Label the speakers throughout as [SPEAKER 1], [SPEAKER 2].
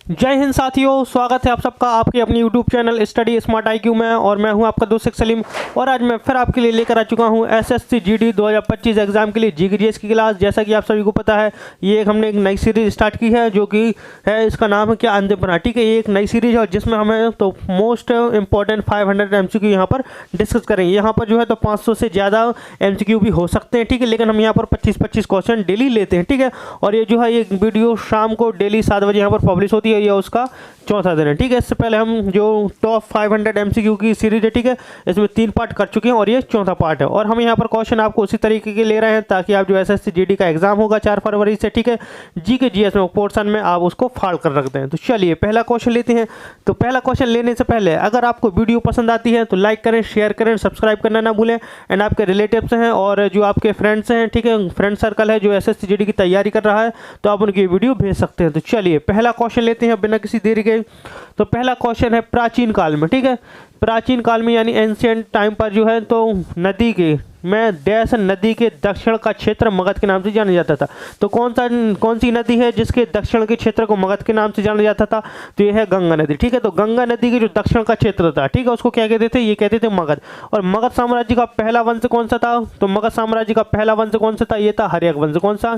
[SPEAKER 1] जय हिंद साथियों, स्वागत है आप सबका आपके अपनी YouTube channel study smart IQ में। और मैं हूं आपका दोस्त सलीम। और आज मैं फिर आपके लिए लेकर आ चुका हूं SSC GD 2025 एग्जाम के लिए GS की क्लास। जैसा कि आप सभी को पता है, ये हमने एक नई सीरीज स्टार्ट की है, जो कि है, इसका नाम है क्या, अंतिम प्रहार। ठीक है, ये एक नई सीरीज है जिसमें हमें तो मोस्ट इंपॉर्टेंट 500 MCQ यहाँ पर डिस्कस करेंगे। यहाँ पर जो है तो 500 से ज़्यादा MCQ भी हो सकते हैं। ठीक है, लेकिन हम यहाँ पर 25-25 क्वेश्चन डेली लेते हैं। ठीक है, और ये जो है ये वीडियो शाम को डेली 7 बजे यहाँ पर पब्लिश होती है। ये उसका चौथा दिन है। ठीक है, इससे पहले हम जो टॉप 500 MCQ की सीरीज है, ठीक है, इसमें 3 पार्ट कर चुके हैं और ये चौथा पार्ट है। और हम यहाँ पर क्वेश्चन आपको उसी तरीके के ले रहे हैं ताकि आप जो SSC GD का एग्जाम होगा 4 फरवरी से, ठीक है, GS में पोर्शन में आप उसको फाड़ कर रखते हैं। तो चलिए पहला क्वेश्चन लेते हैं। तो पहला क्वेश्चन लेने से पहले अगर आपको वीडियो पसंद आती है तो लाइक करें, शेयर करें, सब्सक्राइब करना ना भूलें। एंड आपके रिलेटिव्स हैं और जो आपके फ्रेंड्स हैं, ठीक है, फ्रेंड सर्कल है जो SSC GD की तैयारी कर रहा है, तो आप उनकी वीडियो भेज सकते हैं। तो चलिए पहला क्वेश्चन लेते हैं बिना किसी देरी के। तो पहला क्वेश्चन है प्राचीन काल में, ठीक है, प्राचीन काल में यानी एंशियंट टाइम पर जो है तो नदी के में डैश नदी के दक्षिण का क्षेत्र मगध के नाम से जाना जाता था। तो कौन सी नदी है जिसके दक्षिण के क्षेत्र को मगध के नाम से जाना जाता था? तो ये है गंगा नदी। ठीक है, तो गंगा नदी के जो दक्षिण का क्षेत्र था, ठीक है, उसको क्या कहते थे? ये कहते थे मगध। और मगध साम्राज्य का पहला वंश कौन सा था? तो मगध साम्राज्य का पहला वंश कौन सा था? ये था हर्यक वंश। कौन सा?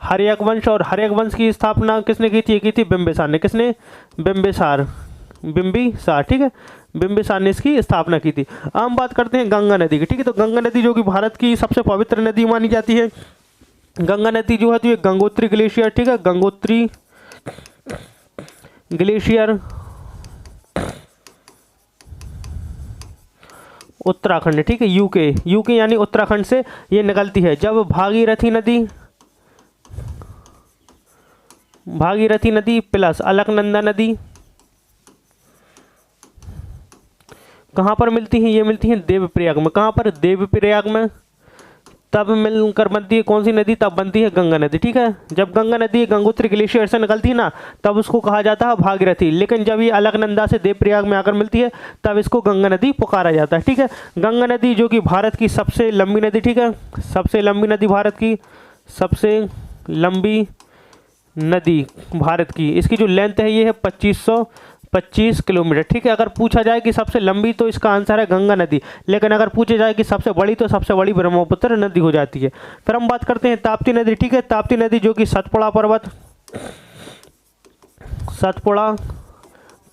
[SPEAKER 1] हर्यक वंश। और हर्यक वंश की स्थापना किसने की थी? ये की थी बिंबिसार ने। किसने? बिंबिसार। ठीक है, बिंबिसार ने इसकी स्थापना की थी। अब हम बात करते हैं गंगा नदी की। ठीक है, तो गंगा नदी जो कि भारत की सबसे पवित्र नदी मानी जाती है। गंगा नदी जो है तो ये गंगोत्री ग्लेशियर, ठीक है, गंगोत्री ग्लेशियर उत्तराखंड, ठीक है, यूके यानी उत्तराखंड से ये निकलती है। जब भागीरथी नदी प्लस अलकनंदा नदी कहाँ पर मिलती हैं? ये मिलती हैं देवप्रयाग में। कहाँ पर? देवप्रयाग में। तब मिलकर बनती है कौन सी नदी? तब बनती है गंगा नदी। ठीक है, जब गंगा नदी गंगोत्री ग्लेशियर से निकलती है ना, तब उसको कहा जाता है भागीरथी। लेकिन जब ये अलकनंदा से देवप्रयाग में आकर मिलती है तब इसको गंगा नदी पुकारा जाता है। ठीक है, गंगा नदी जो कि भारत की सबसे लंबी नदी, ठीक है, सबसे लंबी नदी भारत की, सबसे लंबी नदी भारत की, इसकी जो लेंथ है ये है 2525 किलोमीटर। ठीक है, अगर पूछा जाए कि सबसे लंबी तो इसका आंसर है गंगा नदी, लेकिन अगर पूछा जाए कि सबसे बड़ी तो सबसे बड़ी ब्रह्मपुत्र नदी हो जाती है। फिर हम बात करते हैं ताप्ती नदी। ठीक है, ताप्ती नदी जो कि सतपुड़ा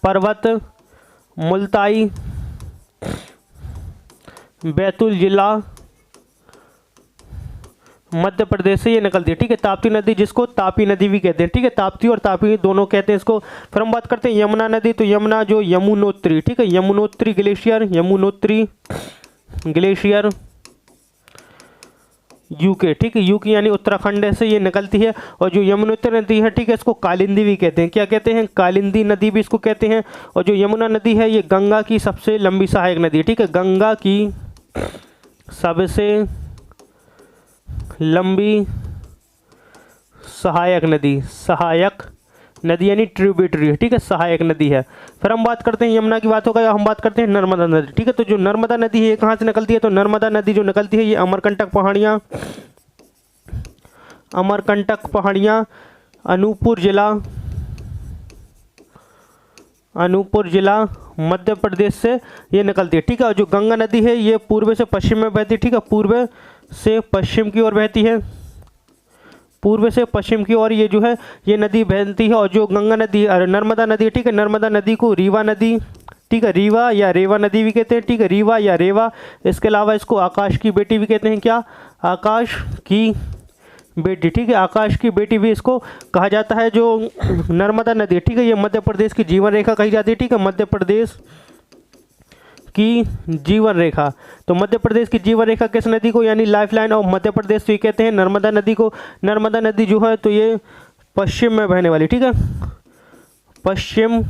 [SPEAKER 1] पर्वत मुल्ताई बैतूल जिला मध्य प्रदेश से ये निकलती है। ठीक है, ताप्ती नदी जिसको तापी नदी भी कहते हैं। ठीक है, ताप्ती और तापी दोनों कहते हैं इसको। फिर हम बात करते हैं यमुना नदी। तो यमुना जो यमुनोत्री, ठीक है, यमुनोत्री ग्लेशियर यूके, ठीक है, यूके यानी उत्तराखंड से ये निकलती है। और जो यमुनोत्री नदी है, ठीक है, इसको कालिंदी भी कहते हैं। क्या कहते हैं? कालिंदी नदी भी इसको कहते हैं। और जो यमुना नदी है ये गंगा की सबसे लंबी सहायक नदी है। ठीक है, गंगा की सबसे लंबी सहायक नदी यानी ट्रिब्यूटरी, ठीक है, सहायक नदी है। फिर हम बात करते हैं यमुना की बात हो गई, हम बात करते हैं नर्मदा नदी। ठीक है, तो जो नर्मदा नदी है ये कहाँ से निकलती है? तो नर्मदा नदी जो निकलती है ये अमरकंटक पहाड़ियाँ अनूपपुर जिला मध्य प्रदेश से ये निकलती है। ठीक है, और जो गंगा नदी है ये पूर्व से पश्चिम में बहती है। ठीक है, पूर्व से पश्चिम की ओर बहती है, पूर्व से पश्चिम की ओर ये जो है ये नदी बहती है। और जो गंगा नदी नर्मदा नदी, ठीक है, नर्मदा नदी को रीवा नदी, ठीक है, रीवा या रेवा नदी भी कहते हैं। ठीक है, रीवा या रेवा। इसके अलावा इसको आकाश की बेटी भी कहते हैं। क्या? आकाश की बेटी। ठीक है, आकाश की बेटी भी इसको कहा जाता है। जो नर्मदा नदी, ठीक है, ये मध्य प्रदेश की जीवन रेखा कही जाती है। ठीक है, मध्य प्रदेश की जीवन रेखा। तो मध्य प्रदेश की जीवन रेखा किस नदी को यानी life line of Madhya Pradesh तो ये कहते हैं नर्मदा नदी को। नर्मदा नदी जो है तो ये पश्चिम में बहने वाली, ठीक है, पश्चिम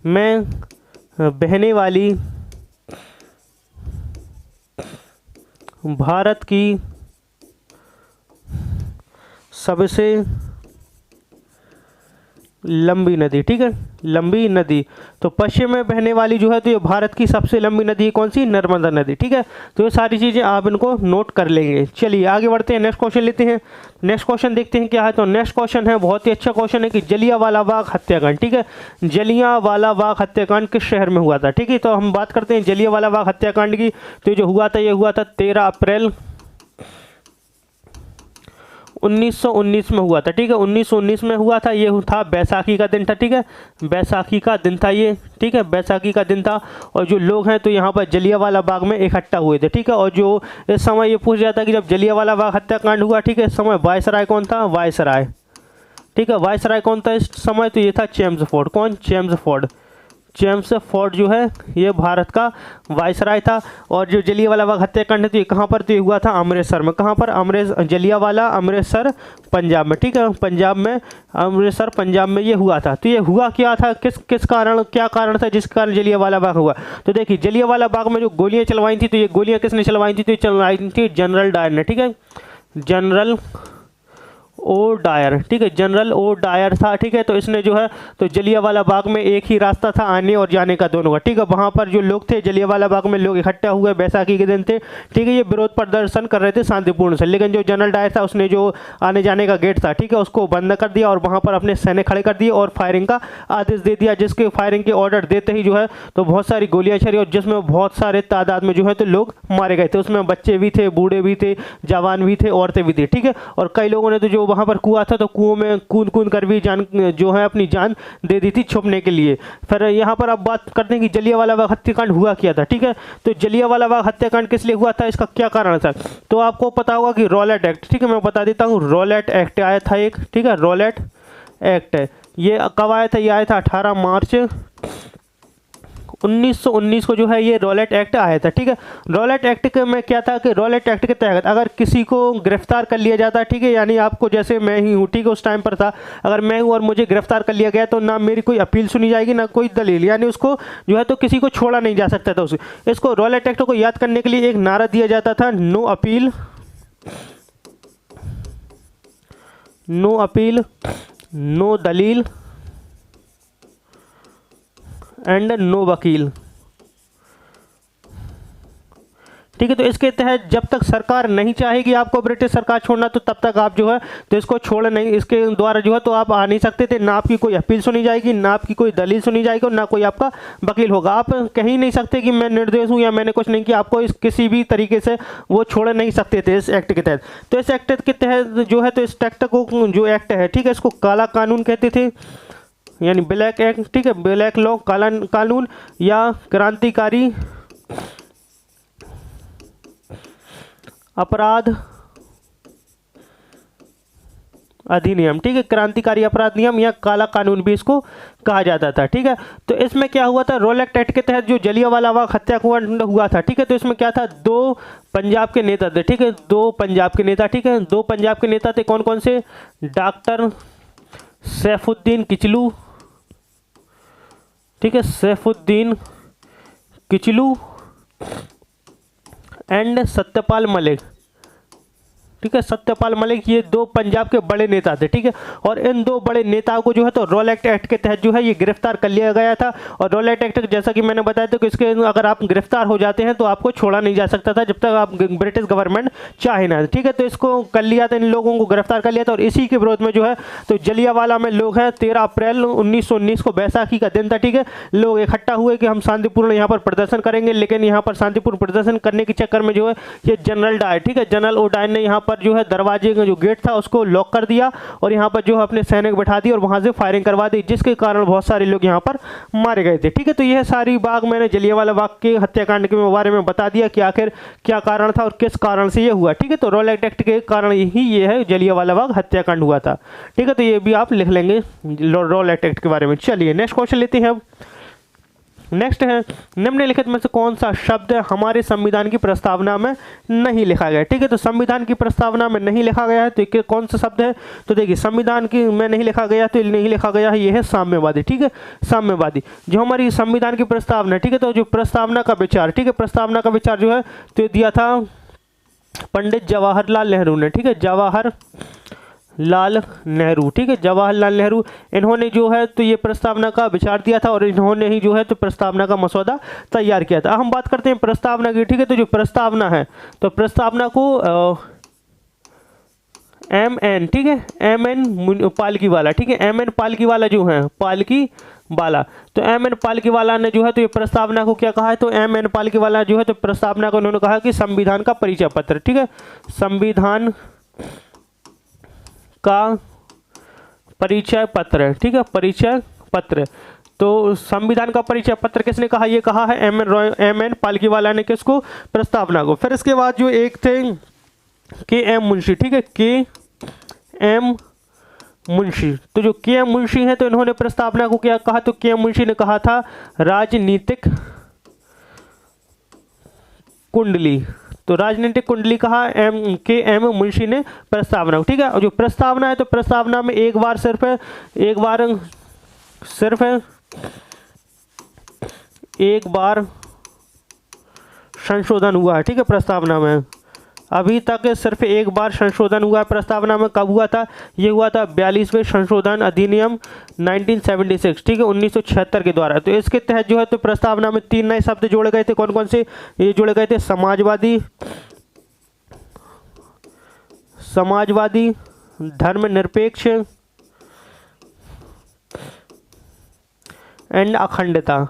[SPEAKER 1] में बहने वाली भारत की सबसे लंबी नदी, ठीक है, लंबी नदी। तो पश्चिम में बहने वाली जो है तो ये भारत की सबसे लंबी नदी कौन सी? नर्मदा नदी, ठीक है। तो ये सारी चीज़ें आप इनको नोट कर लेंगे। चलिए आगे बढ़ते हैं, नेक्स्ट क्वेश्चन लेते हैं। नेक्स्ट क्वेश्चन देखते हैं क्या है। तो नेक्स्ट क्वेश्चन है, बहुत ही अच्छा क्वेश्चन है कि जलियांवाला बाग हत्याकांड, ठीक है, जलियांवाला बाग हत्याकांड किस शहर में हुआ था? ठीक है, तो हम बात करते हैं जलियांवाला बाग हत्याकांड की। तो जो हुआ था ये हुआ था 13 अप्रैल 1919 में हुआ था, ठीक है, 1919 में हुआ था। ये था बैसाखी का दिन था, ठीक है, बैसाखी का दिन था ये, ठीक है, बैसाखी का दिन था। और जो लोग हैं तो यहाँ पर जलियांवाला बाग में इकट्ठा हुए थे, ठीक है। और जो इस समय ये पूछ जाता है कि जब जलियांवाला बाग हत्याकांड हुआ, ठीक है, इस समय वायसराय कौन था? वायसराय, ठीक है, वायसराय कौन था इस समय? तो ये था चेम्सफोर्ड। कौन? चेम्सफोर्ड। चेम्सफोर्ड जो है ये भारत का वायसराय था। और जो जलियांवाला बाग हत्याकांड है तो ये कहाँ पर? तो ये हुआ था अमृतसर में। कहाँ पर? जलियांवाला अमृतसर पंजाब में, ठीक है, पंजाब में, अमृतसर पंजाब में ये हुआ था। तो ये हुआ क्या था, किस कारण, क्या कारण था जिस कारण जलियांवाला बाग हुआ? तो देखिए जलियांवाला बाग में जो गोलियाँ चलवाई थी तो ये गोलियाँ किसने चलवाई थी? तो ये चलवाई थी जनरल डायर ने, ठीक है, जनरल ओ डायर, ठीक है, जनरल ओ डायर था, ठीक है। तो इसने जो है तो जलियांवाला बाग में एक ही रास्ता था आने और जाने का दोनों का, ठीक है। वहाँ पर जो लोग थे जलियांवाला बाग में लोग इकट्ठा हुए बैसाखी के दिन थे, ठीक है, ये विरोध प्रदर्शन कर रहे थे शांतिपूर्ण से। लेकिन जो जनरल डायर था उसने जो आने जाने का गेट था, ठीक है, उसको बंद कर दिया और वहाँ पर अपने सैनिक खड़े कर दिए और फायरिंग का आदेश दे दिया। जिसके फायरिंग के ऑर्डर देते ही जो है तो बहुत सारी गोलियाँ चली और जिसमें बहुत सारे तादाद में जो है तो लोग मारे गए थे। उसमें बच्चे भी थे, बूढ़े भी थे, जवान भी थे, औरतें भी थी, ठीक है। और कई लोगों ने तो जो वहाँ पर कुआं था तो कुओं में कूद कर भी जान जो है अपनी जान दे दी थी छुपने के लिए। फिर यहाँ पर अब बात करते हैं कि जलियांवाला बाग हत्याकांड हुआ क्या था, ठीक है। तो जलियांवाला बाग हत्याकांड किस लिए हुआ था, इसका क्या कारण था? तो आपको पता होगा कि रॉलेट एक्ट, ठीक है, मैं बता देता हूँ। रॉलेट एक्ट आया था एक, ठीक है, रॉलेट एक्ट है। ये कब आया था? ये आया था 18 मार्च 1919 को जो है ये रॉलेट एक्ट आया था, ठीक है। रॉलेट एक्ट में क्या था कि रॉलेट एक्ट के तहत अगर किसी को गिरफ्तार कर लिया जाता, ठीक है, यानी आपको, जैसे मैं ही हूँ, ठीक है, उस टाइम पर था, अगर मैं हूँ और मुझे गिरफ्तार कर लिया गया तो ना मेरी कोई अपील सुनी जाएगी ना कोई दलील, यानी उसको जो है तो किसी को छोड़ा नहीं जा सकता था। इसको रॉलेट एक्ट को याद करने के लिए एक नारा दिया जाता था, no appeal, no appeal, no दलील एंड नो वकील, ठीक है। तो इसके तहत जब तक सरकार नहीं चाहेगी आपको ब्रिटिश सरकार छोड़ना तो तब तक आप जो है तो इसको छोड़ नहीं, इसके द्वारा जो है तो आप आ नहीं सकते थे। ना आपकी कोई अपील सुनी जाएगी, ना आपकी कोई दलील सुनी जाएगी और ना कोई आपका वकील होगा। आप कह ही नहीं सकते कि मैं निर्दोष हूँ या मैंने कुछ नहीं किया। आपको इस किसी भी तरीके से वो छोड़ नहीं सकते थे इस एक्ट के तहत। तो इस एक्ट के तहत जो है तो इस एक्ट को, जो एक्ट है, ठीक है, इसको काला कानून कहते थे, यानी ब्लैक एक्ट, ठीक है, ब्लैक लॉ, काला कानून या क्रांतिकारी अपराध अधिनियम, ठीक है, क्रांतिकारी अपराध नियम या काला कानून भी इसको कहा जाता था, ठीक है। तो इसमें क्या हुआ था, रॉलेट एक्ट के तहत जो जलियांवाला बाग हत्याकांड हुआ था, ठीक है, तो इसमें क्या था, 2 पंजाब के नेता थे, ठीक है, 2 पंजाब के नेता, ठीक है, 2 पंजाब के नेता थे। कौन कौन से? डॉक्टर सैफुद्दीन किचलू, ठीक है, सैफुद्दीन किचलू एंड सत्यपाल मलिक, ठीक है, सत्यपाल मलिक, ये 2 पंजाब के बड़े नेता थे, ठीक है। और इन 2 बड़े नेताओं को जो है तो रॉलेट एक्ट के तहत जो है ये गिरफ्तार कर लिया गया था। और रॉलेट एक्ट जैसा कि मैंने बताया था कि इसके अगर आप गिरफ्तार हो जाते हैं तो आपको छोड़ा नहीं जा सकता था जब तक आप ब्रिटिश गवर्नमेंट चाहे ना, ठीक है। तो इसको कर लिया था, इन लोगों को गिरफ्तार कर लिया था और इसी के विरोध में जो है तो जलियांवाला में लोग हैं, 13 अप्रैल 1919 को बैसाखी का दिन था, ठीक है, लोग इकट्ठा हुए कि हम शांतिपूर्ण यहाँ पर प्रदर्शन करेंगे। लेकिन यहाँ पर शांतिपूर्ण प्रदर्शन करने के चक्कर में जो है ये जनरल डायर, ठीक है, जनरल ओ डायर ने यहाँ पर जो है दरवाजे का जो गेट था उसको लॉक कर दिया और यहाँ पर जो है अपने सैनिक बैठा दिए और वहाँ से फायरिंग करवा दी, जिसके कारण बहुत सारे लोग यहाँ पर मारे गए थे, ठीक है। तो यह सारी बात मैंने जलियांवाला बाग के हत्याकांड के बारे में बता दिया कि आखिर क्या कारण था और किस कारण से ये हुआ, ठीक है। तो रॉलेट एक्ट के कारण ही ये है जलियांवाला बाग हत्याकांड हुआ था, ठीक है। तो ये भी आप लिख लेंगे रॉलेट एक्ट के बारे में। चलिए नेक्स्ट क्वेश्चन लेते हैं। अब नेक्स्ट है, निम्नलिखित में से कौन सा शब्द हमारे संविधान की प्रस्तावना में नहीं लिखा गया, ठीक है। तो संविधान की प्रस्तावना में नहीं लिखा गया है तो कौन सा शब्द है? तो देखिए संविधान की में नहीं लिखा गया तो नहीं लिखा गया है ये है साम्यवादी, ठीक है, साम्यवादी। जो हमारी संविधान की प्रस्तावना, ठीक है, तो जो प्रस्तावना का विचार, ठीक है, प्रस्तावना का विचार जो है तो दिया था पंडित जवाहरलाल नेहरू ने, ठीक है, जवाहरलाल लाल नेहरू, ठीक है, जवाहरलाल नेहरू, इन्होंने जो है तो ये प्रस्तावना का विचार दिया था और इन्होंने ही जो है तो प्रस्तावना का मसौदा तैयार किया था। हम बात करते हैं प्रस्तावना की, ठीक है। तो जो प्रस्तावना है तो प्रस्तावना को MN, ठीक है, MN पालकीवाला, ठीक है, MN पालकीवाला जो है, पालकीवाला, तो MN पालकीवाला ने जो है तो ये प्रस्तावना को क्या कहा है, तो MN पालकीवाला जो है तो प्रस्तावना को उन्होंने कहा कि संविधान का परिचय पत्र, ठीक है, संविधान का परिचय पत्र, ठीक है, परिचय पत्र। तो संविधान का परिचय पत्र किसने कहा, ये कहा है MN पालकीवाला ने, किसको, प्रस्तावना को। फिर इसके बाद जो एक थे KM मुंशी, ठीक है, KM मुंशी, तो जो KM मुंशी है तो इन्होंने प्रस्तावना को क्या कहा, तो KM मुंशी ने कहा था राजनीतिक कुंडली, तो राजनीतिक कुंडली कहा KM मुंशी ने प्रस्तावना को, ठीक है। और जो प्रस्तावना है तो प्रस्तावना में एक बार सिर्फ एक बार संशोधन हुआ है, ठीक है, प्रस्तावना में अभी तक सिर्फ एक बार संशोधन हुआ है प्रस्तावना में। कब हुआ था, ये हुआ था 42वें संशोधन अधिनियम 1976, ठीक है, 1976 के द्वारा। तो इसके तहत जो है तो प्रस्तावना में 3 नए शब्द जोड़े गए थे। कौन कौन से ये जोड़े गए थे, समाजवादी, धर्मनिरपेक्ष एंड अखंडता,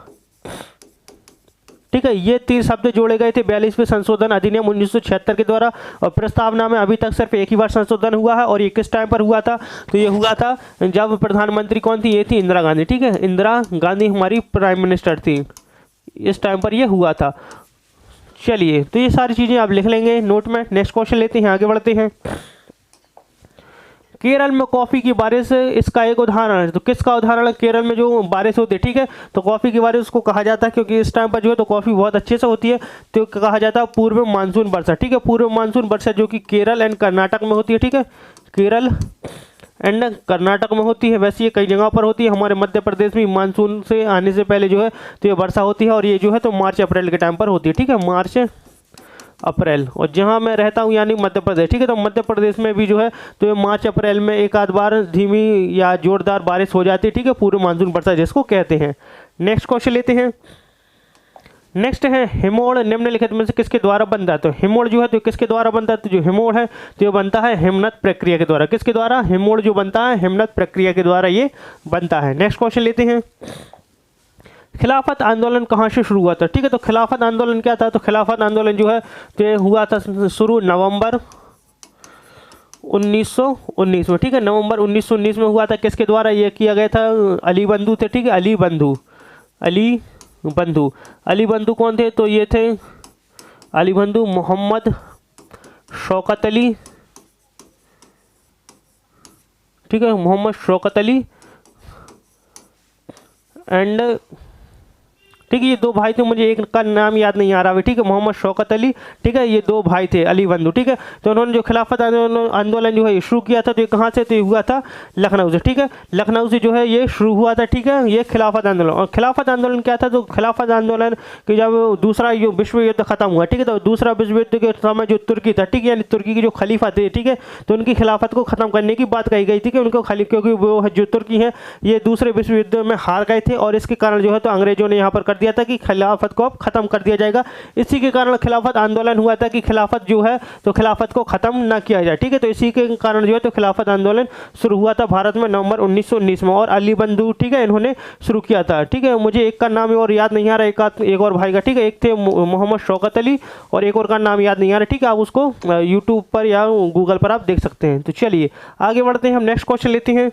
[SPEAKER 1] ठीक है, ये 3 शब्द जोड़े गए थे 42वें संशोधन अधिनियम 1976 के द्वारा। और प्रस्तावना में अभी तक सिर्फ एक ही बार संशोधन हुआ है और ये किस टाइम पर हुआ था, तो ये हुआ था जब प्रधानमंत्री कौन थी, ये थी इंदिरा गांधी, ठीक है, इंदिरा गांधी हमारी प्राइम मिनिस्टर थी, इस टाइम पर ये हुआ था। चलिए, तो ये सारी चीज़ें आप लिख लेंगे नोट में। नेक्स्ट क्वेश्चन लेते हैं, आगे बढ़ते हैं। केरल में कॉफ़ी की बारिश इसका एक उदाहरण है, तो किसका उदाहरण है, केरल में जो बारिश होती है, ठीक है, तो कॉफ़ी की बारिश उसको कहा जाता है क्योंकि इस टाइम पर जो है तो कॉफ़ी बहुत अच्छे से होती है, तो कहा जाता है पूर्व मानसून वर्षा, ठीक है, पूर्व मानसून वर्षा जो कि केरल एंड कर्नाटक में होती है, ठीक है, केरल एंड कर्नाटक में होती है। वैसे ये कई जगह पर होती है, हमारे मध्य प्रदेश में मानसून से आने से पहले जो है तो ये वर्षा होती है और ये जो है तो मार्च अप्रैल के टाइम पर होती है, ठीक है, मार्च अप्रैल। और जहाँ मैं रहता हूँ यानी मध्य प्रदेश, ठीक है, तो मध्य प्रदेश में भी जो है तो ये मार्च अप्रैल में एक आध बार धीमी या जोरदार बारिश हो जाती है, ठीक है, पूर्व मानसून वर्षा जिसको कहते हैं। नेक्स्ट क्वेश्चन लेते हैं। नेक्स्ट है हिमोड़ निम्नलिखित में से किसके द्वारा बनता है, तो हिमोड़ जो है तो किसके द्वारा बनता है, तो जो हिमोड़ है तो ये बनता है हिमनद प्रक्रिया के द्वारा। किसके द्वारा, हिमोड़ जो बनता है हिमनद प्रक्रिया के द्वारा ये बनता है। नेक्स्ट क्वेश्चन लेते हैं। खिलाफत आंदोलन कहाँ से शुरू हुआ था, ठीक है, तो खिलाफत आंदोलन क्या था, तो खिलाफत आंदोलन जो है तो ये हुआ था शुरू नवंबर 1919 में, ठीक है, नवंबर 1919 में हुआ था। किसके द्वारा ये किया गया था, अली बंधु थे, ठीक है, अली बंधु कौन थे, तो ये थे अली बंधु मोहम्मद शौकत अली, ठीक है, मोहम्मद शौकत अली एंड, ठीक है, ये 2 भाई थे, मुझे एक का नाम याद नहीं आ रहा है, ठीक है, मोहम्मद शौकत अली, ठीक है, ये 2 भाई थे अली बंधु, ठीक है। तो उन्होंने जो खिलाफत आंदोलन जो है शुरू किया था तो ये कहाँ से, तो ये हुआ था लखनऊ से, ठीक है, लखनऊ से जो है ये शुरू हुआ था, ठीक है, ये खिलाफत आंदोलन। और खिलाफत आंदोलन क्या था, तो खिलाफत आंदोलन कि जब दूसरा विश्व युद्ध खत्म हुआ, ठीक है, तो दूसरा विश्व युद्ध के समय जो तुर्की था, ठीक है, यानी तुर्की के जो खलीफा थे, ठीक है, तो उनकी खिलाफत को खत्म करने की बात कही गई थी कि उनको क्योंकि वो जो तुर्की है ये दूसरे विश्व युद्ध में हार गए थे और इसके कारण जो है तो अंग्रेजों ने यहाँ पर कर दिया था कि खिलाफत को अब खत्म कर दिया जाएगा। इसी के कारण खिलाफत आंदोलन हुआ था कि खिलाफत जो है तो खिलाफत को खत्म ना किया जाए, ठीक है, तो इसी के कारण जो है तो खिलाफत आंदोलन शुरू हुआ था भारत में नवंबर 1919 में। और अली बंधु, ठीक है, इन्होंने शुरू किया था, ठीक है, मुझे एक का नाम और याद नहीं आ रहा, एक और भाई का, ठीक है, एक थे मोहम्मद शौकत अली और एक और का नाम याद नहीं आ रहा, ठीक है, आप उसको यूट्यूब पर या गूगल पर आप देख सकते हैं। तो चलिए आगे बढ़ते हैं, हम नेक्स्ट क्वेश्चन लेते हैं।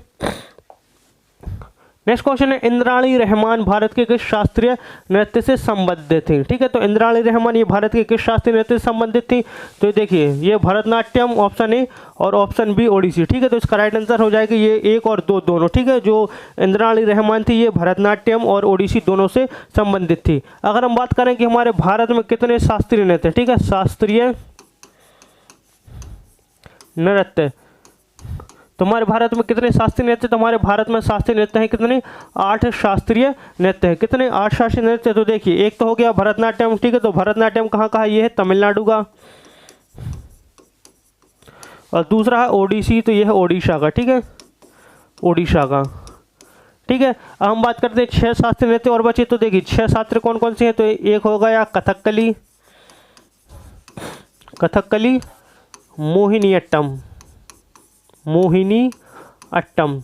[SPEAKER 1] नेक्स्ट क्वेश्चन है इंद्राणी रहमान भारत के किस शास्त्रीय नृत्य से संबंधित थी, ठीक है, तो इंद्राणी रहमान ये भारत के किस शास्त्रीय नृत्य से संबंधित थी, तो देखिए ये भरतनाट्यम ऑप्शन ए और ऑप्शन बी ओडिसी, ठीक है, तो इसका राइट आंसर हो जाएगा ये 1 और 2 दोनों, ठीक है, जो इंद्राणी रहमान थी ये भरतनाट्यम और ओडिसी दोनों से संबंधित थी। अगर हम बात करें कि हमारे भारत में कितने शास्त्रीय नृत्य, ठीक है, शास्त्रीय नृत्य, तो हमारे भारत में कितने शास्त्रीय नृत्य, तो हमारे भारत में शास्त्रीय नृत्य हैं कितने, 8 शास्त्रीय नृत्य हैं। कितने, 8 शास्त्रीय नृत्य। तो देखिए एक तो हो गया भरतनाट्यम, ठीक है, तो भरतनाट्यम कहाँ का है, ये है तमिलनाडु का। और दूसरा है ओडिसी, तो ये है ओडिशा का, ठीक है, ओडिशा का, ठीक है। अब हम बात करते हैं 6 शास्त्रीय नृत्य और बचे। तो देखिए 6 शास्त्र कौन कौन से हैं, तो एक हो गया कथकली, कथकली, मोहिनीअट्टम, मोहिनीअट्टम।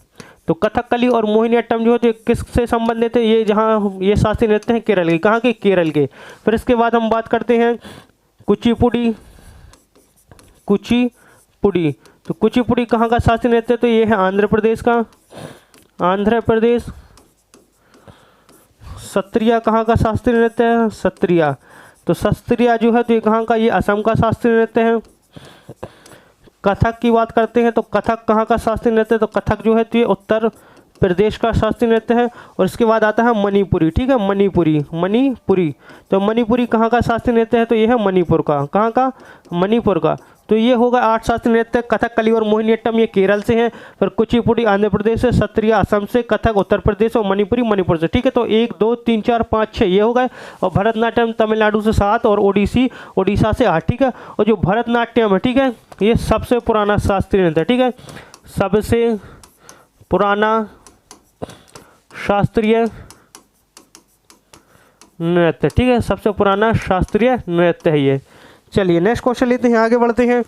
[SPEAKER 1] तो कथकली और मोहिनीअट्टम जो है तो किससे संबंधित है, ये जहाँ ये शास्त्रीय नृत्य हैं केरल के, कहाँ के, केरल के। फिर इसके बाद हम बात करते हैं कुचिपुड़ी, कुचिपुड़ी। तो कुचिपुड़ी कहाँ का शास्त्रीय नृत्य है, तो ये है आंध्र प्रदेश का, आंध्र प्रदेश। सत्रिया कहाँ का शास्त्रीय नृत्य है, सत्रिया। तो सत्रिया जो है तो ये कहाँ का, ये असम का शास्त्रीय नृत्य है। कथक की बात करते हैं तो कथक कहाँ का शास्त्रीय नृत्य है, तो कथक जो है तो ये उत्तर प्रदेश का शास्त्रीय नृत्य है। और इसके बाद आता है मणिपुरी, ठीक है, मणिपुरी, मणिपुरी। तो मणिपुरी कहाँ का शास्त्रीय नृत्य है, तो ये है मणिपुर का, कहाँ का, मणिपुर का। तो ये होगा 8 शास्त्रीय नृत्य। कथकली और मोहिनीअट्टम ये केरल से हैं, फिर कुचिपुड़ी आंध्र प्रदेश से, सत्रिया असम से, कथक उत्तर प्रदेश और मणिपुरी मणिपुर से, ठीक है। तो 1 2 3 4 5 6 ये हो गए। और भरतनाट्यम तमिलनाडु से 7 और ओडिसी ओडिशा से 8, ठीक है। और जो भरतनाट्यम है, ठीक है, ये सबसे पुराना शास्त्रीय नृत्य, ठीक है, सबसे पुराना शास्त्रीय नृत्य, ठीक है, सबसे पुराना शास्त्रीय नृत्य है ये। चलिए नेक्स्ट क्वेश्चन लेते हैं, आगे बढ़ते हैं।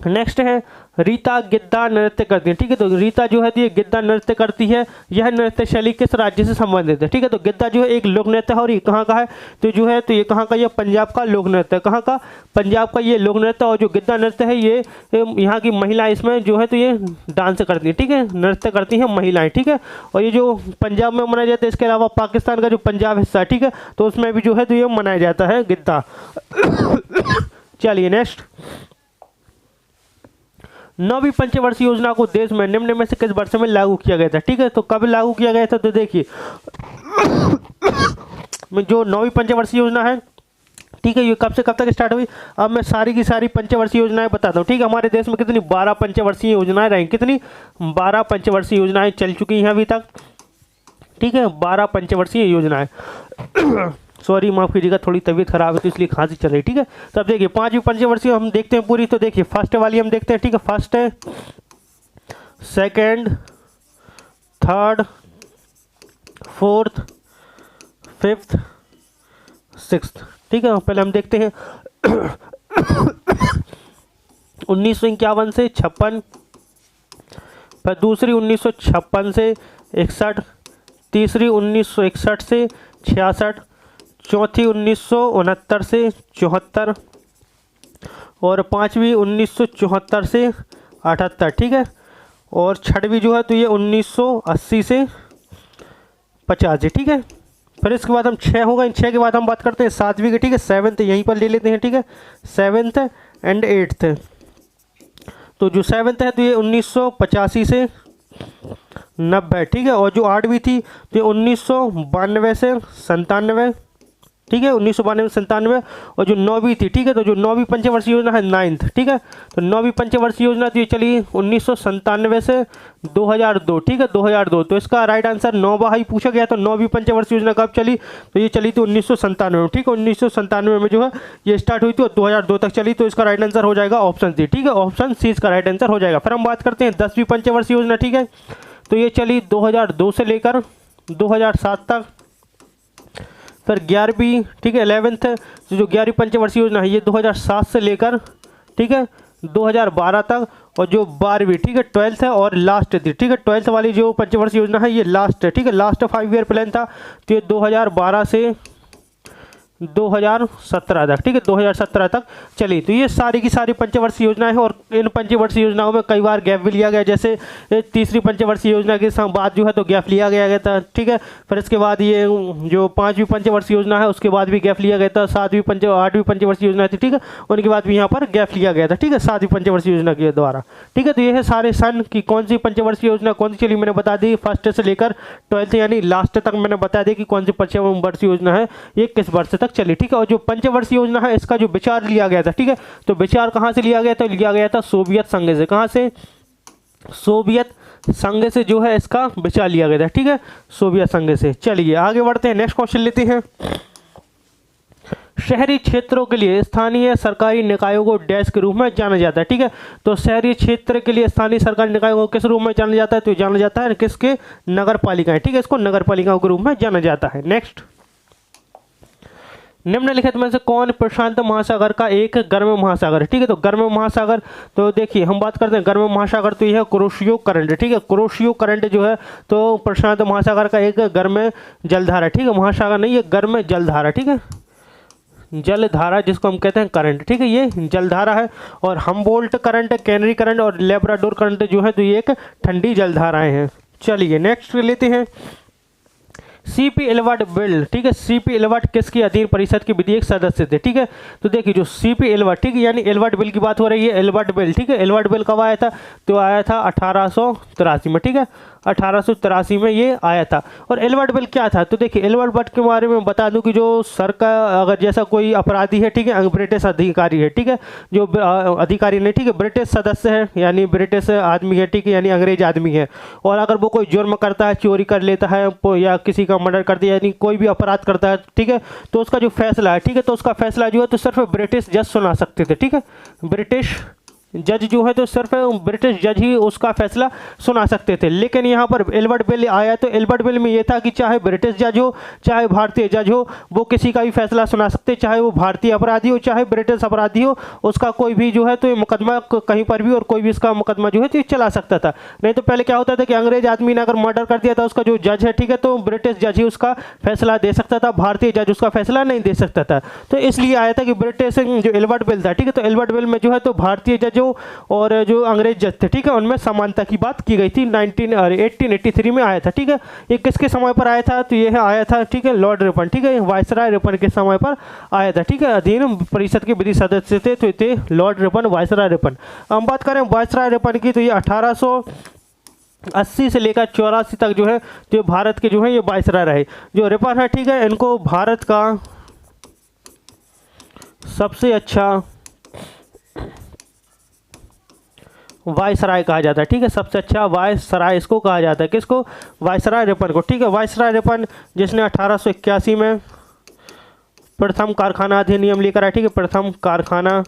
[SPEAKER 1] नेक्स्ट है रीता गिद्दा नृत्य करती है, ठीक है। तो रीता जो है ये गिद्दा नृत्य करती है। यह नृत्य शैली किस राज्य से संबंधित है, ठीक है। तो गिद्दा जो है एक लोक नृत्य है और ये कहाँ का है, तो जो है तो ये कहाँ का, ये पंजाब का लोक नृत्य है, कहाँ का, पंजाब का ये लोक नृत्य। और जो गिद्दा नृत्य है ये यहाँ की महिला इसमें जो है तो ये डांस करती है, ठीक है, नृत्य करती हैं महिलाएं, ठीक है। और ये जो पंजाब में मनाया जाता है, इसके अलावा पाकिस्तान का जो पंजाब हिस्सा है, ठीक है, तो उसमें भी जो है तो ये मनाया जाता है गिद्दा। चलिए नेक्स्ट, 9वीं पंचवर्षीय योजना को देश में निम्न में से किस वर्ष में लागू किया गया था, ठीक है। तो कब लागू किया गया था, तो देखिए जो 9वीं पंचवर्षीय योजना है, ठीक है, ये कब से कब तक स्टार्ट हुई। अब मैं सारी की सारी पंचवर्षीय योजनाएं बताता हूँ, ठीक है। हमारे देश में कितनी 12 पंचवर्षीय योजनाएं रही, कितनी 12 पंचवर्षीय योजनाएं चल चुकी हैं अभी तक, ठीक है, 12 पंचवर्षीय योजनाएं। सॉरी माफ़ कीजिएगा, थोड़ी तबीयत खराब है तो इसलिए खांसी चल रही, ठीक है। तो अब देखिए 5वीं पंचवर्षीय हम देखते हैं पूरी। तो देखिए फर्स्ट वाली हम देखते हैं, ठीक है, फर्स्ट है, second, third, fourth, fifth, sixth, ठीक है। पहले हम देखते हैं 1951 से 56, फिर दूसरी 1956 से 61, तीसरी 1961 से 66, चौथी 1969 से 74 और पांचवी 1974 से 78, ठीक है। और छठवीं जो है तो ये 1980 से 85, ठीक है। फिर इसके बाद हम 6 होगा, इन 6 के बाद हम बात करते हैं 7वीं की, ठीक है, 7th यहीं पर ले लेते हैं, ठीक है, 7th एंड 8th। तो जो 7th है तो ये 1985 से 90, ठीक है। और जो 8वीं थी तो ये 1992 से 97, ठीक है, 1992 से 97। और जो 9वीं थी, ठीक है, तो जो 9वीं पंचवर्षीय योजना है 9th, ठीक है। तो 9वीं पंचवर्षीय योजना तो ये चली 1997 से 2002, ठीक है, 2002। तो इसका राइट आंसर 9वां ही पूछा गया। तो 9वीं पंचवर्षीय योजना कब चली, तो ये चली थी 1997 में, ठीक है, 1997 में जो है ये स्टार्ट हुई थी और 2002 तक चली। तो इसका राइट आंसर हो जाएगा ऑप्शन सी, ठीक है, ऑप्शन सी इसका राइट आंसर हो जाएगा। फिर हम बात करते हैं 10वीं पंचवर्षीय योजना, ठीक है। तो ये चली 2002 से लेकर 2007 तक। फिर 11वीं, ठीक है, 11th, जो 11वीं पंचवर्षीय योजना है ये 2007 से लेकर, ठीक है, 2012 तक। और जो 12वीं, ठीक है, 12th है और लास्ट थी, ठीक है, 12th वाली जो पंचवर्षीय योजना है ये लास्ट है, ठीक है, लास्ट 5 ईयर प्लान था। तो ये 2012 से 2017 तक, ठीक है, 2017 तक चली। तो ये सारी की सारी पंचवर्षीय योजनाएं हैं। और इन पंचवर्षीय योजनाओं में कई बार गैप भी लिया गया, जैसे तीसरी पंचवर्षीय योजना के बाद जो है तो गैप लिया गया था, ठीक है। फिर इसके बाद ये जो 5वीं पंचवर्षीय योजना है उसके बाद भी गैप लिया गया था। 8वीं पंचवर्षीय योजना थी, ठीक है, उनके बाद भी यहाँ पर गैप लिया गया था, ठीक है, 7वीं पंचवर्षीय योजना के द्वारा, ठीक है। तो ये है सारे सन की कौन सी पंचवर्षीय योजना कौन सी चली, मैंने बता दी। फर्स्ट से लेकर 12th यानी लास्ट तक मैंने बता दिया कि कौन सी पंचवर्षीय योजना है ये किस वर्ष तक चली, ठीक है। और जो पंचवर्षीय योजना है इसका जो विचार लिया गया था, ठीक है, तो विचार कहाँ से लिया गया था, लिया गया था सोवियत संघ से। कहाँ से, सोवियत संघ से जो है इसका विचार लिया गया था, ठीक है, सोवियत संघ से। चलिए आगे बढ़ते हैं, नेक्स्ट क्वेश्चन लेते हैं। शहरी क्षेत्रों के लिए स्थानीय सरकारी निकायों को डैश के रूप में जाना जाता है। ठीक है, तो शहरी क्षेत्र के लिए स्थानीय सरकारी निकायों को किस रूप में जाना जाता है? तो जाना जाता है किसके? नगर पालिकाएं। ठीक है, इसको नगर पालिकाओं के रूप में जाना जाता है। नेक्स्ट, निम्नलिखित में से कौन प्रशांत महासागर का एक गर्म महासागर है? ठीक है, तो गर्म महासागर, तो देखिए हम बात करते हैं गर्म महासागर, तो यह है कुरोशियो करंट। ठीक है, कुरोशियो करंट जो है तो प्रशांत महासागर का एक गर्म जलधारा। ठीक है, महासागर नहीं, ये गर्म जलधारा। ठीक है, जलधारा जिसको हम कहते हैं करंट। ठीक है, ये जलधारा है। और हमबोल्ट करंट, कैनरी करंट और लेब्राडोर करंट जो है तो ये एक ठंडी जलधाराएं हैं। चलिए नेक्स्ट लेते हैं, सीपी एल्बर्ट बेल। ठीक है, सीपी एल्बर्ट किसकी अधीन परिषद के विधेयक सदस्य थे? ठीक है, तो देखिए जो सीपी एल्बर्ट, ठीक है, यानी एल्बर्ट बेल की बात हो रही है, एल्बर्ट बेल। ठीक है, एल्बर्ट बेल कब आया था? तो आया था 1883 में। ठीक है, 1883 में ये आया था। और एल्बर्ट बेल क्या था? तो देखिए एल्बर्ट बेल के बारे में बता दूं कि जो सरकार, अगर जैसा कोई अपराधी है, ठीक है, ब्रिटिश अधिकारी है, ठीक है, जो अधिकारी नहीं, ठीक है, ब्रिटिश सदस्य है, यानी ब्रिटिश आदमी है, ठीक है, यानी अंग्रेज आदमी है, और अगर वो कोई जुर्म करता है, चोरी कर लेता है या किसी का मर्डर कर दिया, यानी कोई भी अपराध करता है, ठीक है, तो उसका जो फैसला है, ठीक है, तो उसका फैसला जो है तो सिर्फ ब्रिटिश जज सुना सकते थे। ठीक है, ब्रिटिश जज जो है तो सिर्फ ब्रिटिश जज ही उसका फैसला सुना सकते थे। लेकिन यहाँ पर एल्बर्ट बेल आया तो एल्बर्ट बेल में ये था कि चाहे ब्रिटिश जज हो चाहे भारतीय जज हो, वो किसी का भी फैसला सुना सकते, चाहे वो भारतीय अपराधी हो चाहे ब्रिटिश अपराधी हो, उसका कोई भी जो है तो ये मुकदमा कहीं पर भी और कोई भी इसका मुकदमा जो है तो चला सकता था। नहीं तो पहले क्या होता था कि अंग्रेज आदमी ने अगर मर्डर कर दिया था, उसका जो जज है, ठीक है, तो ब्रिटिश जज ही उसका फैसला दे सकता था, भारतीय जज उसका फैसला नहीं दे सकता था। तो इसलिए आया था कि ब्रिटिश जो एल्बर्ट बेल था, ठीक है, तो एल्बर्ट बेल में जो है तो भारतीय जज और जो अंग्रेज जज थे, ठीक है, उनमें समानता की बात की गई थी। 1883 में आया था। ठीक है, ये किसके समय पर आया था? तो ये आया था, ठीक है, लॉर्ड रिपन, ठीक है, वायसराय रिपन के समय पर आया था। ठीक है, अधीन परिषद के विधि सदस्य थे तो थे लॉर्ड रिपन, वायसराय रिपन। हम बात करें वायसराय रिपन की, तो ये 1880 से लेकर 84 तक जो है तो भारत के जो है ये वायसराय रहे। जो रिपन है, ठीक है, इनको भारत का सबसे अच्छा वायसराय कहा जाता है। ठीक है, सबसे अच्छा वायसराय इसको कहा जाता है। किसको? वायसराय रिपन को। ठीक है, वायसराय रिपन जिसने 1881 में प्रथम कारखाना अधिनियम लेकर आया। ठीक है, प्रथम कारखाना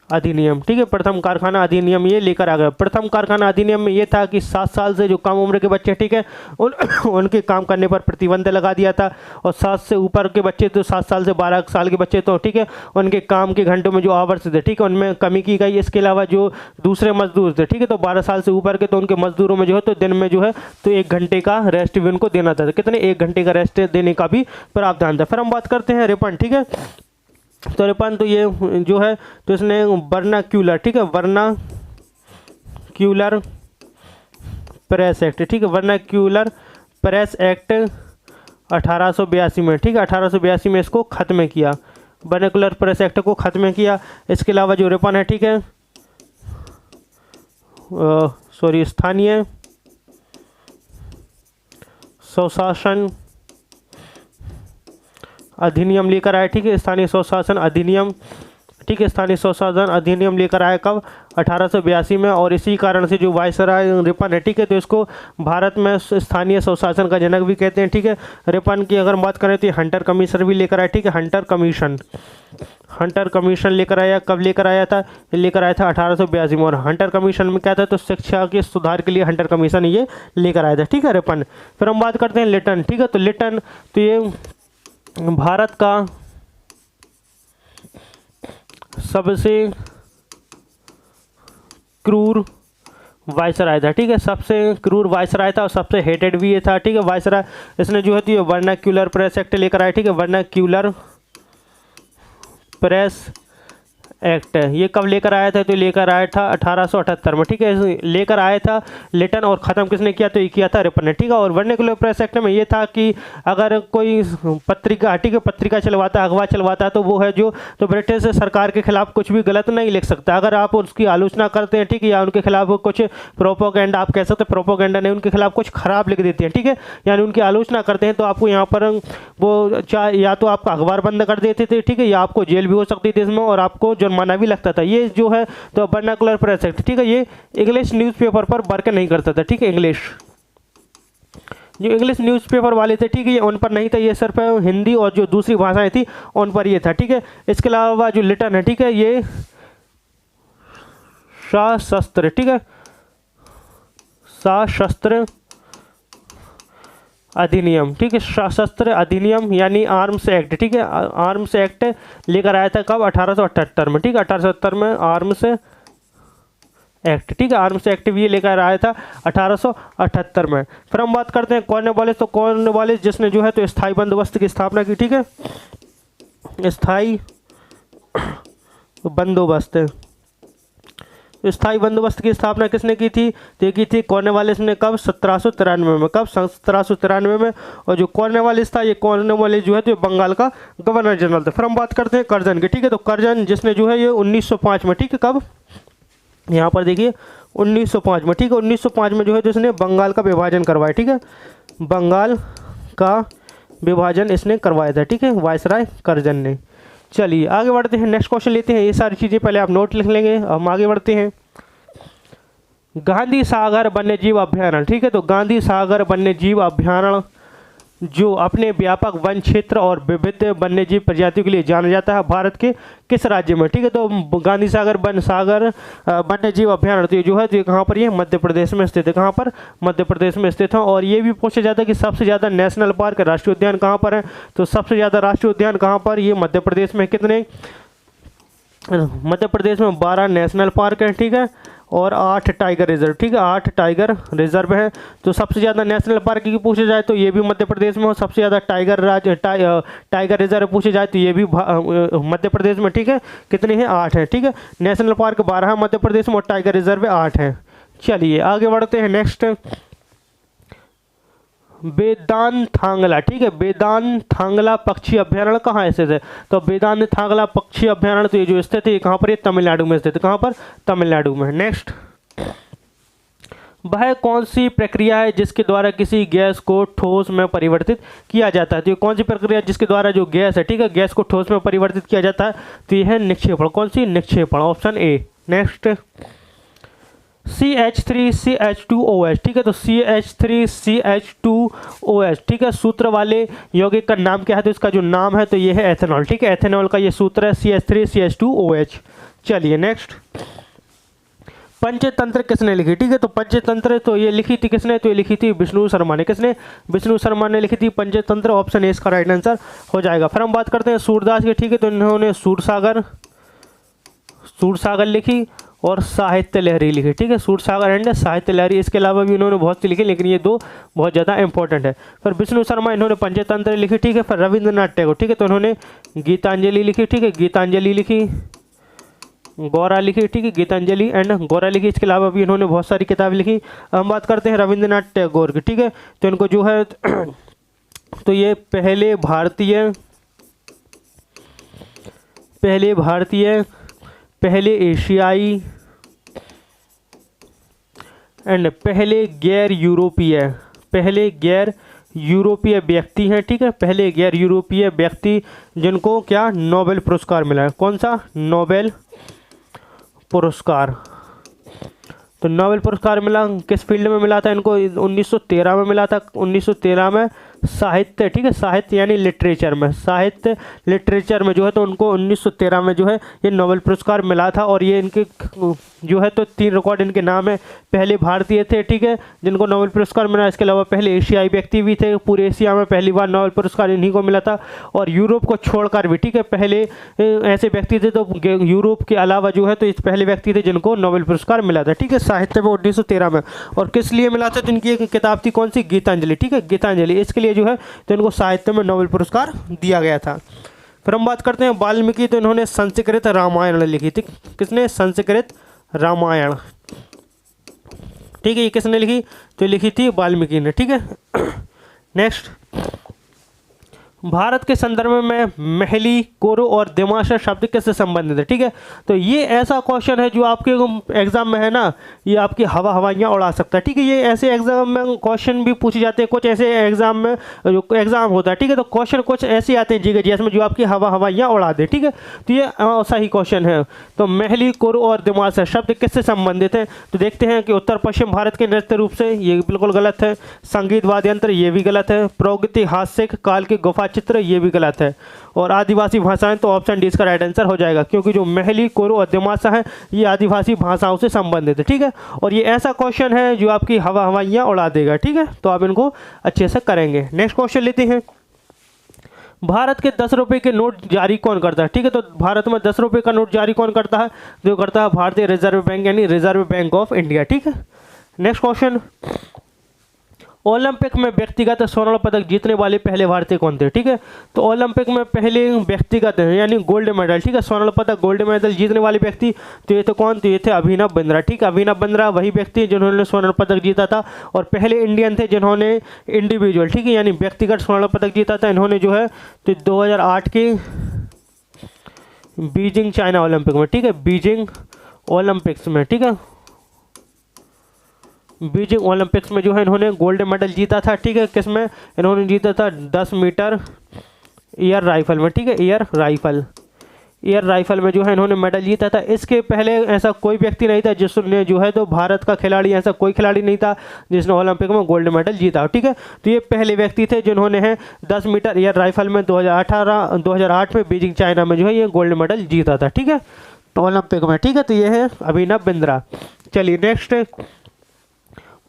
[SPEAKER 1] अधिनियम, ठीक है, प्रथम कारखाना अधिनियम ये लेकर आ गया। प्रथम कारखाना अधिनियम में ये था कि 7 साल से जो कम उम्र के बच्चे, ठीक है, उनके काम करने पर प्रतिबंध लगा दिया था। और 7 से ऊपर के बच्चे, तो 7 साल से 12 साल के बच्चे, तो ठीक है, उनके काम के घंटों में जो आवर्स थे, ठीक है, उनमें कमी की गई। इसके अलावा जो दूसरे मजदूर थे, ठीक है, तो 12 साल से ऊपर के, तो उनके मजदूरों में जो है तो दिन में जो है तो 1 घंटे का रेस्ट भी उनको देना था। कितने? 1 घंटे का रेस्ट देने का भी प्रावधान था। फिर हम बात करते हैं रिपन। ठीक है, तो रिपन तो ये जो है तो इसने वर्नाक्यूलर, ठीक है, वर्नाक्यूलर प्रेस एक्ट, ठीक है, वर्नाक्यूलर प्रेस एक्ट 1882 में, ठीक है, 1882 में इसको ख़त्म किया, वर्नाक्यूलर प्रेस एक्ट को ख़त्म किया। इसके अलावा जो रिपन है, ठीक है, स्थानीय स्वशासन अधिनियम लेकर आए। ठीक है, स्थानीय स्वशासन अधिनियम, ठीक है, स्थानीय स्वशासन अधिनियम लेकर आया कब? 1882 में। और इसी कारण से जो वायसराय रिपन है, ठीक है, तो इसको भारत में स्थानीय स्वशासन का जनक भी कहते हैं। ठीक है, रिपन की अगर बात करें तो हंटर कमीशन भी लेकर आया। ठीक है, हंटर कमीशन लेकर आया। कब लेकर आया था? लेकर आया था 1882 में। और हंटर कमीशन में क्या था? तो शिक्षा के सुधार के लिए हंटर कमीशन ये लेकर आया था। ठीक है, रिपन। फिर हम बात करते हैं लिटन। ठीक है, तो लिटन तो ये भारत का सबसे क्रूर वायसराय था। ठीक है, सबसे क्रूर वायसराय था और सबसे हेटेड भी ये था। ठीक है, वायसराय इसने जो है तो ये वर्नाक्यूलर प्रेस एक्ट लेकर आया। ठीक है, वर्नाक्यूलर प्रेस एक्ट ये कब लेकर आया था? तो लेकर आया था 1878 में। ठीक है, लेकर आया था लिटन और ख़त्म किसने किया? तो ये किया था रिपन ने। ठीक है, और वर्नाक्यूलर प्रेस एक्ट में ये था कि अगर कोई पत्रिका, ठीक है, पत्रिका चलवाता, अखबार चलवाता, तो वो है जो तो ब्रिटिश सरकार के खिलाफ कुछ भी गलत नहीं लिख सकता। अगर आप उसकी आलोचना करते हैं, ठीक है, या उनके खिलाफ कुछ प्रोपोगेंडा, आप कह सकते हैं प्रोपोगेंडा नहीं, उनके खिलाफ कुछ खराब लिख देते हैं, ठीक है, यानी उनकी आलोचना करते हैं, तो आपको यहाँ पर वो चाहे या तो आपका अखबार बंद कर देते थे, ठीक है, या आपको जेल भी हो सकती थी इसमें और आपको जुर्माना भी लगता था। ये जो है तो वर्नाक्यूलर प्रेस एक्ट, ठीक है, ये इंग्लिश न्यूज़पेपर पर वर्क नहीं करता था। ठीक है, इंग्लिश जो इंग्लिश न्यूज़पेपर वाले थे, ठीक है, ये उन पर नहीं था, ये सिर्फ हिंदी और जो दूसरी भाषाएं थी उन पर ये था, ठीक है। इसके अलावा जो लिटन है, ठीक है, ये सशस्त्र, ठीक है, सशस्त्र अधिनियम, ठीक है, सशस्त्र अधिनियम यानी आर्म्स एक्ट, ठीक है, आर्म्स एक्ट लेकर आया था कब? 1878 में, ठीक है, 1878 में आर्म्स एक्ट, ठीक है, आर्म्स एक्ट भी ये लेकर आया था 1878 में। फिर हम बात करते हैं कॉर्नवालिस। तो कॉर्नवालिस जिसने जो है तो स्थायी बंदोबस्त की स्थापना की, ठीक है, स्थायी बंदोबस्त, स्थायी बंदोबस्त की स्थापना किसने की थी? तो ये की थी कॉर्नवालिस ने। कब? 1793 में। कब? 1793 में। और जो कॉर्नवालिस था, ये कॉर्नवालिस जो है तो ये बंगाल का गवर्नर जनरल था। फिर हम बात करते हैं कर्जन की, ठीक है, तो कर्जन जिसने जो है ये 1905 में, ठीक है, कब? यहाँ पर देखिए 1905 में, ठीक है, 1905 में जो है तो इसने बंगाल का विभाजन करवाया, ठीक है, बंगाल का विभाजन इसने करवाया था, ठीक है, वायसराय कर्जन ने। चलिए आगे बढ़ते हैं, नेक्स्ट क्वेश्चन लेते हैं। ये सारी चीज़ें पहले आप नोट लिख लेंगे, हम आगे बढ़ते हैं। गांधी सागर वन्यजीव अभ्यारण्य, ठीक है, तो गांधी सागर वन्यजीव अभ्यारण्य जो अपने व्यापक वन क्षेत्र और विविध वन्यजीव प्रजातियों के लिए जाना जाता है, भारत के किस राज्य में? ठीक है, तो गांधी सागर वन्यजीव अभ्यारण्य तो ये जो है तो ये कहाँ पर? ये मध्य प्रदेश में स्थित है। कहाँ पर? मध्य प्रदेश में स्थित है। और ये भी पूछा जाता है कि सबसे ज़्यादा नेशनल पार्क, राष्ट्रीय उद्यान कहाँ पर है? तो सबसे ज़्यादा राष्ट्रीय उद्यान कहाँ पर? ये मध्य प्रदेश में। कितने? मध्य प्रदेश में 12 नेशनल पार्क हैं, ठीक है, और 8 टाइगर रिजर्व, ठीक है, 8 टाइगर रिजर्व है। तो सबसे ज़्यादा नेशनल पार्क की पूछा जाए तो ये भी मध्य प्रदेश में, और सबसे ज़्यादा टाइगर रिजर्व पूछे जाए तो ये भी मध्य प्रदेश में, ठीक है। कितने हैं? 8 हैं, ठीक है। नेशनल पार्क 12 है मध्य प्रदेश में और टाइगर रिजर्व 8 हैं। चलिए आगे बढ़ते हैं। नेक्स्ट वेदांथांगला, ठीक है, वेदांथांगला पक्षी अभ्यारण्य कहाँ स्थित है? तो वेदांथांगला पक्षी अभ्यारण्य तो ये जो स्थित है, कहाँ पर? ये तमिलनाडु में स्थित है। कहाँ पर? तमिलनाडु में। नेक्स्ट, वह कौन सी प्रक्रिया है जिसके द्वारा किसी गैस को ठोस में परिवर्तित किया जाता है? तो ये कौन सी प्रक्रिया है जिसके द्वारा जो गैस है, ठीक है, गैस को ठोस में परिवर्तित किया जाता है? तो ये है निक्षेपण। कौन सी? निक्षेपण, ऑप्शन ए। नेक्स्ट, CH3CH2OH, ठीक है, तो CH3CH2OH, ठीक है, सूत्र वाले यौगिक का नाम क्या है? तो इसका जो नाम है तो ये है एथेनॉल, ठीक है, एथेनॉल का ये सूत्र है CH3CH2OH। चलिए नेक्स्ट, पंचतंत्र किसने लिखी? ठीक है, तो पंचतंत्र तो ये लिखी थी किसने? तो ये लिखी थी विष्णु शर्मा ने। किसने? विष्णु शर्मा ने लिखी थी पंचतंत्र। ऑप्शन ए इसका राइट आंसर हो जाएगा। फिर हम बात करते हैं सूरदास की, ठीक है, तो इन्होंने सूरसागर लिखी और साहित्य लहरी लिखी, ठीक है, सूरसागर एंड साहित्य लहरी। इसके अलावा भी इन्होंने बहुत सी लिखी, लेकिन ये दो बहुत ज़्यादा इंपॉर्टेंट है। फिर विष्णु शर्मा इन्होंने पंचतंत्र लिखी, ठीक है। फिर रविंद्रनाथ टैगोर, ठीक है, तो इन्होंने गीतांजलि लिखी, ठीक है, गीतांजलि लिखी, गौरा लिखी, ठीक है, गीतांजलि एंड गौरा लिखी। इसके अलावा भी इन्होंने बहुत सारी किताबें लिखी। हम बात करते हैं रविंद्रनाथ टैगोर की, ठीक है, तो इनको जो है तो ये पहले भारतीय, पहले एशियाई एंड पहले गैर यूरोपीय व्यक्ति हैं, ठीक है, पहले गैर यूरोपीय व्यक्ति जिनको क्या नोबेल पुरस्कार मिला है। कौन सा? नोबेल पुरस्कार। तो नोबेल पुरस्कार मिला किस फील्ड में मिला था इनको? 1913 में मिला था। 1913 में साहित्य, ठीक है, साहित्य यानी लिटरेचर में, साहित्य लिटरेचर में जो है तो उनको 1913 में जो है ये नोबेल पुरस्कार मिला था। और ये इनके जो है तो 3 रिकॉर्ड इनके नाम है। पहले भारतीय थे, ठीक है, जिनको नोबेल पुरस्कार मिला। इसके अलावा पहले एशियाई व्यक्ति भी थे, पूरे एशिया में पहली बार नोबेल पुरस्कार इन्हीं को मिला था। और यूरोप को छोड़कर भी, ठीक है, पहले ऐसे व्यक्ति थे तो यूरोप के अलावा जो है तो इस पहले व्यक्ति थे जिनको नोबेल पुरस्कार मिला था, ठीक है, साहित्य में 1913 में। और किस लिए मिला था? तो इनकी एक किताब थी, कौन सी? गीतांजलि, ठीक है, गीतांजलि। इसके लिए जो है तो इनको साहित्य में नोबेल पुरस्कार दिया गया था। फिर हम बात करते हैं वाल्मीकि, तो इन्होंने संस्कृत रामायण लिखी थी। किसने? संस्कृत रामायण, ठीक है, ये किसने लिखी? तो लिखी थी वाल्मीकि ने, ठीक है। नेक्स्ट, भारत के संदर्भ में महली, कोरो और दिमाशा शब्द किससे संबंधित है? ठीक है, तो ये ऐसा क्वेश्चन है जो आपके एग्जाम में है ना, ये आपकी हवाइयाँ उड़ा सकता है। ठीक है, ये ऐसे एग्जाम में क्वेश्चन भी पूछे जाते हैं, कुछ ऐसे एग्जाम में जो एग्जाम होता है। ठीक है, तो क्वेश्चन कुछ ऐसे आते हैं जीके जीएस में जो आपकी हवाइयाँ उड़ा दे। ठीक है, तो ये सही क्वेश्चन है। तो महली, कोरो और दिमाशा शब्द किससे संबंधित है? तो देखते हैं कि उत्तर पश्चिम भारत के नृत्य रूप से, ये बिल्कुल गलत है। संगीत वाद्य यंत्र, ये भी गलत है। प्रागैतिहासिक काल के गुफा चित्र, ये भी गलत है। और आदिवासी भाषाएं, तो ऑप्शन डी इसका राइट आंसर हो जाएगा, क्योंकि जो महली, कोरो और दिमाशा है ये आदिवासी भाषाओं से संबंधित है। ठीक है, और ये ऐसा क्वेश्चन है जो आपकी हवाइयाँ उड़ा देगा। ठीक है, तो आप इनको अच्छे से करेंगे। नेक्स्ट क्वेश्चन लेते हैं। भारत के 10 रुपये के नोट जारी कौन करता है? ठीक है, तो भारत में 10 रुपये का नोट जारी कौन करता है? जो करता है भारतीय रिजर्व बैंक, यानी रिजर्व बैंक ऑफ इंडिया। ठीक है, नेक्स्ट क्वेश्चन। ओलंपिक में व्यक्तिगत स्वर्ण पदक जीतने वाले पहले भारतीय कौन थे? ठीक है, तो ओलंपिक में पहले व्यक्तिगत यानी गोल्ड मेडल, ठीक है, स्वर्ण पदक गोल्ड मेडल जीतने वाले व्यक्ति, तो ये थे कौन? तो ये थे अभिनव बिंद्रा। ठीक है, अभिनव बिंद्रा वही व्यक्ति जिन्होंने स्वर्ण पदक जीता था, और पहले इंडियन थे जिन्होंने इंडिविजुअल, ठीक है, यानी व्यक्तिगत स्वर्ण पदक जीता था। इन्होंने जो है तो 2008 के बीजिंग चाइना ओलंपिक में, ठीक है, बीजिंग ओलंपिक्स में, ठीक है, बीजिंग ओलंपिक्स में जो है इन्होंने गोल्ड मेडल जीता था। ठीक है, किस में? इन्होंने जीता था 10 मीटर एयर राइफल में। ठीक है, एयर राइफल में जो है इन्होंने मेडल जीता था। इसके पहले ऐसा कोई व्यक्ति नहीं था जिसने जो है तो भारत का खिलाड़ी, ऐसा कोई खिलाड़ी नहीं था जिसने ओलंपिक में गोल्ड मेडल जीता। ठीक है, तो ये पहले व्यक्ति थे जिन्होंने है 10 मीटर एयर राइफल में 2008 में बीजिंग चाइना में जो है ये गोल्ड मेडल जीता था। ठीक है, तो ओलंपिक में। ठीक है, तो ये है अभिनव बिंद्रा। चलिए नेक्स्ट,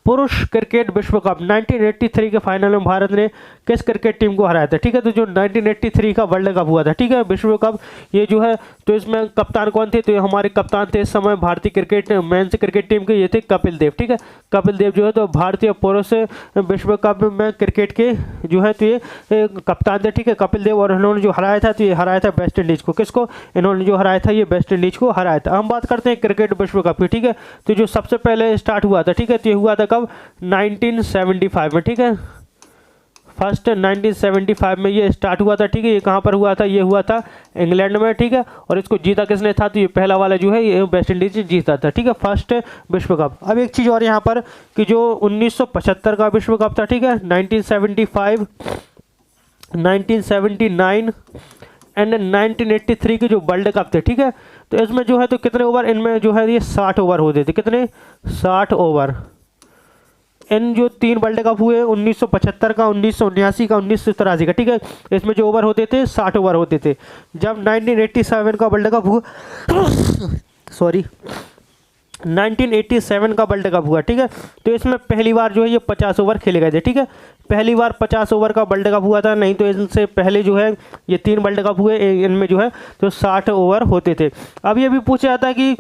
[SPEAKER 1] पुरुष क्रिकेट विश्व कप 1983 के फाइनल में भारत ने किस क्रिकेट टीम को हराया था? ठीक है, तो जो 1983 का वर्ल्ड कप हुआ था, ठीक है, विश्व कप, ये जो है तो इसमें कप्तान कौन थे? तो ये हमारे कप्तान थे इस समय भारतीय क्रिकेट मेंस क्रिकेट टीम के, ये थे कपिल देव। ठीक है, कपिल देव जो है तो भारतीय पुरुष विश्व कप में क्रिकेट के जो है तो ये कप्तान थे। ठीक है, कपिल देव, और इन्होंने जो हराया था तो ये हराया था वेस्ट इंडीज़ को। किसको? इन्होंने जो हराया था ये वेस्ट इंडीज़ को हराया था। हम बात करते हैं क्रिकेट विश्व कप की। ठीक है, तो जो सबसे पहले स्टार्ट हुआ था, ठीक है, तो ये हुआ था कब? 1975 में। ठीक है, फर्स्ट 1975 में ये स्टार्ट हुआ था। ठीक है, ये कहाँ पर हुआ था? ये हुआ था इंग्लैंड में। ठीक है, और इसको जीता किसने था? तो ये पहला वाला जो है ये वेस्ट इंडीज जीता था। ठीक है, फर्स्ट विश्व कप। अब एक चीज़ और यहाँ पर कि जो 1975 का विश्व कप था, ठीक है, 1975, 1979 एंड 1983 के जो वर्ल्ड कप थे, ठीक है, तो इसमें जो है तो कितने ओवर? इनमें जो है ये 60 ओवर होते थे। कितने? 60 ओवर। इन जो 3 वर्ल्ड कप हुए 1975 का, 1979 का, 1983 का, ठीक है, इसमें जो ओवर होते थे 60 ओवर होते थे। जब 1987 का वर्ल्ड कप हुआ सॉरी 1987 का वर्ल्ड कप हुआ, ठीक है, तो इसमें पहली बार जो है ये 50 ओवर खेले गए थे। ठीक है, पहली बार 50 ओवर का वर्ल्ड कप हुआ था, नहीं तो इनसे पहले जो है ये 3 वर्ल्ड कप हुए, इनमें जो है तो 60 ओवर होते थे। अब ये भी पूछा जाता है कि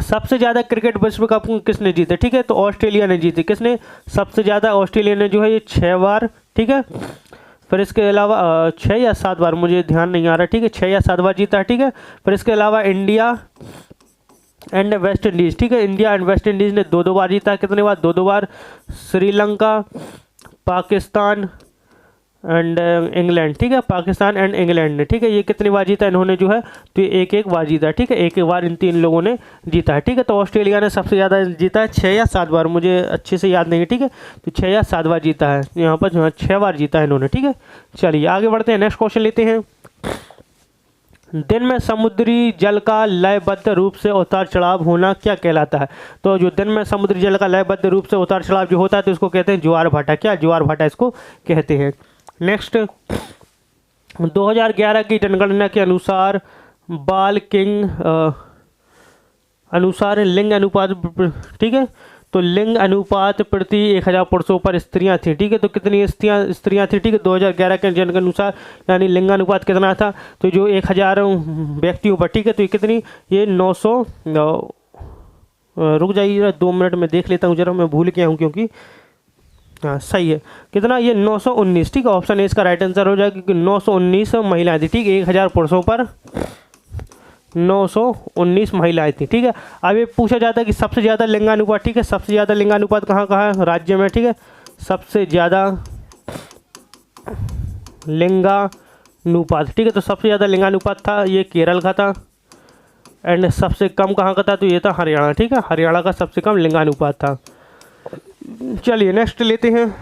[SPEAKER 1] सबसे ज़्यादा क्रिकेट विश्व कप किसने जीते? ठीक है, तो ऑस्ट्रेलिया ने जीती। किसने? सबसे ज़्यादा ऑस्ट्रेलिया ने जो है ये 6 बार। ठीक है, फिर इसके अलावा 6 या 7 बार, मुझे ध्यान नहीं आ रहा। ठीक है, 6 या 7 बार जीता है। ठीक है, फिर इसके अलावा इंडिया एंड वेस्ट इंडीज़, ठीक है, इंडिया एंड वेस्ट इंडीज़ ने 2-2 बार जीता है। कितने बार? 2-2 बार। श्रीलंका, पाकिस्तान एंड इंग्लैंड, ठीक है, पाकिस्तान एंड इंग्लैंड ने, ठीक है, ये कितनी बार जीता? इन्होंने जो है तो ये 1-1 बार जीता है। ठीक है, 1-1 बार इन 3 लोगों ने जीता है। ठीक है, तो ऑस्ट्रेलिया ने सबसे ज़्यादा जीता है, 6 या 7 बार, मुझे अच्छे से याद नहीं है। ठीक है, तो 6 या 7 बार जीता है यहाँ पर, जो है 6 बार जीता है इन्होंने। ठीक है, चलिए आगे बढ़ते हैं, नेक्स्ट क्वेश्चन लेते हैं। दिन में समुद्री जल का लयबद्ध रूप से उतार चढ़ाव होना क्या कहलाता है? तो जो दिन में समुद्री जल का लयबद्ध रूप से उतार चढ़ाव जो होता है तो इसको कहते हैं ज्वार भाटा। क्या? ज्वार भाटा इसको कहते हैं। नेक्स्ट, 2011 की जनगणना के अनुसार बाल किंग अनुसार लिंग अनुपात, ठीक है, तो लिंग अनुपात प्रति 1000 पुरुषों पर स्त्रियां थी। ठीक है, तो कितनी स्त्रियां थी? ठीक है, 2011 के जनगणना के अनुसार, यानी लिंगानुपात कितना था? तो जो 1000 व्यक्तियों पर, ठीक है, तो ये कितनी? ये 900, रुक जाइए 2 मिनट में देख लेता हूँ जरा, मैं भूल गया हूँ क्योंकि हाँ सही है। कितना? ये 919। ठीक है, ऑप्शन ए इसका राइट आंसर हो जाएगा क्योंकि 919 महिलाएं थी। ठीक है, 1000 पुरुषों पर 919 महिलाएं थी। ठीक है, अब ये पूछा जाता है कि सबसे ज़्यादा लिंगानुपात, ठीक है, सबसे ज़्यादा लिंगानुपात कहाँ कहाँ है राज्य में? ठीक है, सबसे ज़्यादा लिंगानुपात, ठीक है। तो सबसे ज़्यादा लिंगानुपात था ये केरल का था, एंड सबसे कम कहाँ का था, तो ये था हरियाणा, ठीक है। हरियाणा का सबसे कम लिंगानुपात था। चलिए नेक्स्ट लेते हैं।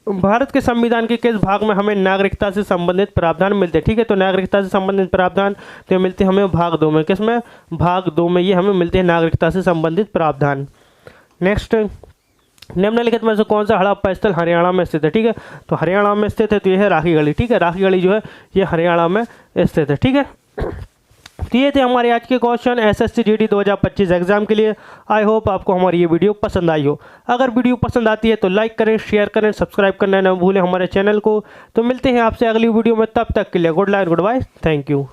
[SPEAKER 1] भारत के संविधान के किस भाग में हमें नागरिकता से संबंधित प्रावधान मिलते हैं, ठीक है। तो नागरिकता से संबंधित प्रावधान तो मिलते हैं हमें भाग 2 में। किस में? भाग 2 में ये हमें मिलते हैं नागरिकता से संबंधित प्रावधान। नेक्स्ट, निम्नलिखित में से कौन सा हड़प्पा स्थल हरियाणा में स्थित है, ठीक है। तो हरियाणा में स्थित है तो ये है राखी गढ़ी, ठीक है। राखी गढ़ी जो है ये हरियाणा में स्थित है, ठीक है। तो ये थे हमारे आज के क्वेश्चन एसएससी जीडी 2025 एग्जाम के लिए। आई होप आपको हमारी ये वीडियो पसंद आई हो। अगर वीडियो पसंद आती है तो लाइक करें, शेयर करें, सब्सक्राइब करना न भूलें हमारे चैनल को। तो मिलते हैं आपसे अगली वीडियो में, तब तक के लिए good night, good bye, thank you.